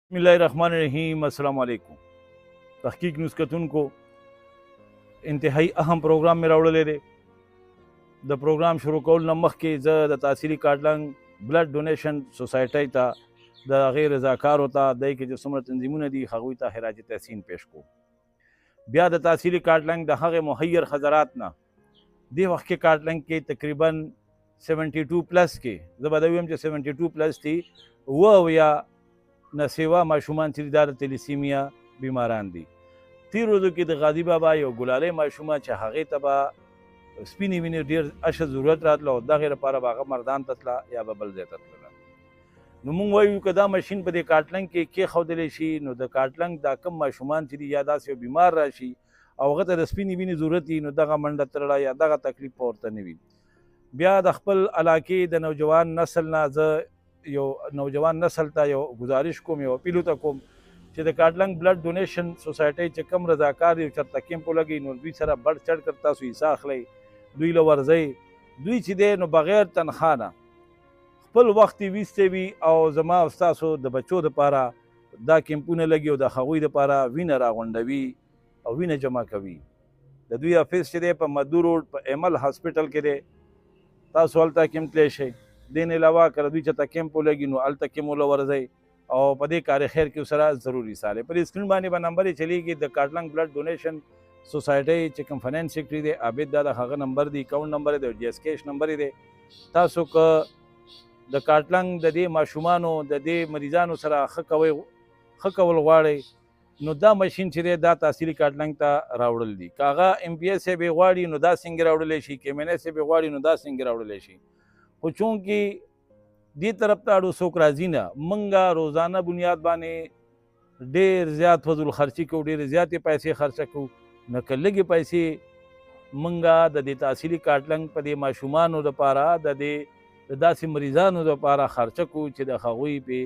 बिस्मिल्लाहिर्रहमानिर्रहीम अस्सलाम वालेकुम। तहकीक न्यूज़ कतुनको इंतहाई अहम प्रोग्राम में रावड़ले दे द प्रोग्राम शुरू कौल न मखके ज़ द तासीरी कार्डलंग ब्लड डोनेशन सोसाइटी ता द गैर रज़ाकार होता दई के जो समर तंजीमुन दी हगुई ता खराज तहसीन पेश को बिया द तासीरी कार्डलंग द हग मुहैयर हज़रात ना दे वक्त के कार्डलंग के तकरीबन 72 प्लस के ज़बदवीम जो 72 प्लस थी वह या न सेवा माशुमान चिरदार तेलिसीमिया बीमारान दी ती रोज़ों की द गाजी बाबा यो गुलाले माशुमा च हगे तबा स्पिनी विनी डेर अश ज़रूरत रातला दगेर पारा बागा मर्दान ततला या बबल जै ततला नु मुंग वायु कदा मशीन पे काटलंग के खौदले शी नो द काटलंग दा कम माशुमान चिरी या दास बीमार राशि और वगत द स्पिनी विनी ज़रूरत ही नो दगा मंडा तरला या दगा तकलीफ पौरता नहीं बिया द खपल इलाके द नौजवान नस्ल ना ज यो नौजवान नस्ल ता यो गुजारिश को यो अपील ता को چې د کارټلنګ بلډ ډونیشن سوسایټي چې کم رضاکار یو چرته کیمپ لګي نو دوی سره بڑ چړ کر تاسو حصہ اخلي دوی له ورځي دوی چې د نو بغیر تنخواه نه خپل وخت ویسته وی او زما استادو د بچو د پاره دا کیمپونه لګي او د خوي د پاره وینه راغونډوي او وینه جمع کوي د دوی افیس چې په مدو روډ په ایمل هاسپټل کې دی تاسو ولته کیمپ تلی شئ دین علاوه کړه دوی چې تا کیمپ لګي نو الته کې مولا ورځي او په دې کار خیر کې سره ضروری ساله پر اسکرین باندې به نمبر چلیږي د کارټلنګ بلډ ډونیشن سوسایټي چې کوم فینانس سیکرټری دی عابد دا هغه نمبر دی اکاونټ نمبر دی جی اس کیش نمبر دی تاسو که د کارټلنګ د دې ماشومانو د دې مریضانو سره خکول غواړي نو دا ماشين چې دا تحصیلي کارټلنګ ته راوړل دي کاغه ام پی ایس به غواړي نو دا څنګه راوړل شي کې مینه سه به غواړي نو دا څنګه راوړل شي خو چونکی دی طرف ته اړو څوک راځي نه منګه روزانه بنیاد باندې ډېر زیات فضول خرچي کوو ډېرې زیاتې پیسې خرچه کوو نه که لږې پیسې منګه د دې تحصیلي کارټلنګ په دې ماشومانو دپاره د داسې مریضانو دپاره خرچه کوو چې د هغوی پې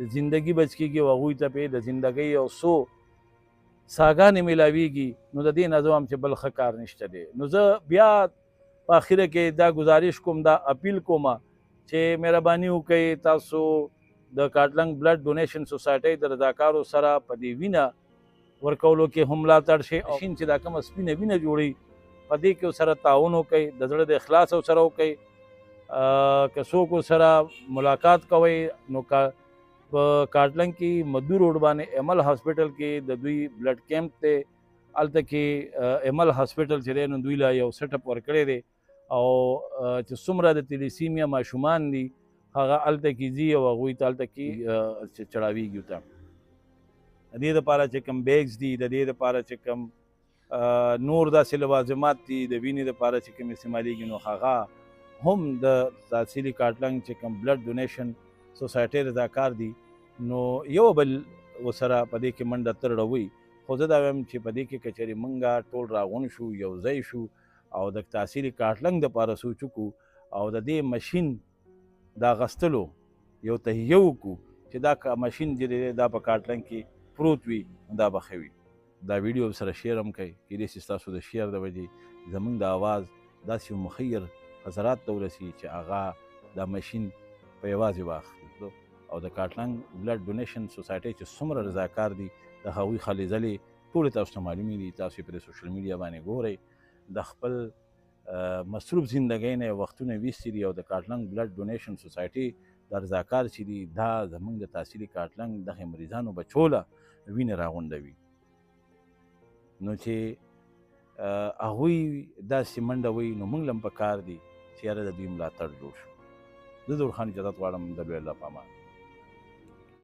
د زندګي بچ کېږي او هغوی ته پې د زندګۍ یو څو ساګانې میلاویږي نو د دې نه زه هم چې بل ښه کار نشته دی نو زه بیا په اخره کې دا گزارش کوم دا اپیل کوم چې مهرباني وکړئ تاسو د کارټلنګ بلډ ډونیشن سوسایټي د رضاکارو سره په دې وینه ورکولو کې هم ملاتړ شي او چې دا کومه سپینه وینه جوړي په دې کې سره تعاون وکړئ د زړه د اخلاص سره وکړئ که څوک سره ملاقات کوئ نو په کارټلنګ کې مدو روډ باندې ایمل هاسپټل کې د دوی بلډ کیمپ ته هلته کې ایمل هاسپټل چې دی نو دوی لا یو سیټ اپ ورکړی دی او چې څومره د تلیسیمیا ماشومان دي هغه هلته کې ځي او هغوی ته هلته کې چړاویږي ورته د دې دپاره چې کوم بیګز دي د دې دپاره چې کوم نور داسې لوازمات دي د وینې دپاره چې کوم استعمالیږي نو هغه هم د تحصیلي کارټلنګ چې کوم بلډ ډونیشن سوسایټي رضاکار دي نو یو بل ورسره په دې کې منډه ترړوي خو زه دا وایم چې په دې کې که چېرې موږ ټول راغونډ شو یو ځای شو او د تحصیلي کارټلنګ دپاره سوچ وکړو او د دې ماشین دا غستلو یو تهیه وکړو چې دا ماشین چې دا په کارټلنګ کې پروت وي دا به ښه وي دا ویډیو سره شیر هم کوئ کیدای شي ستاسو د شیر د وجې زموږ د اواز داسې مخیر حضرات ته ورسي چې هغه دا ماشین په یوازې واخلي او د کارټلنګ بلډ ډونیشن سوسایټي چې څومره رضاکار دي د هغوی خالي ځلې ټولې تاسو ته معلومې دي تاسو یې په سوشل میډیا باندې ګورئ د خپل مصروف زندګۍ نه وختونه ویستي دي او د کارټلنګ بلډ ډونیشن سوسایټي د رضاکار چې دي دا زموږ د تحصیلي کارټلنګ دغې مریضانو بچو له وینې راغونډوي نو چې هغوی داسې منډه وایي نو موږ له هم په کار دي چې یاره د دوی ملاتړ جوړ شو زه ظهور خان اجازت غواړم د لوی الله په امان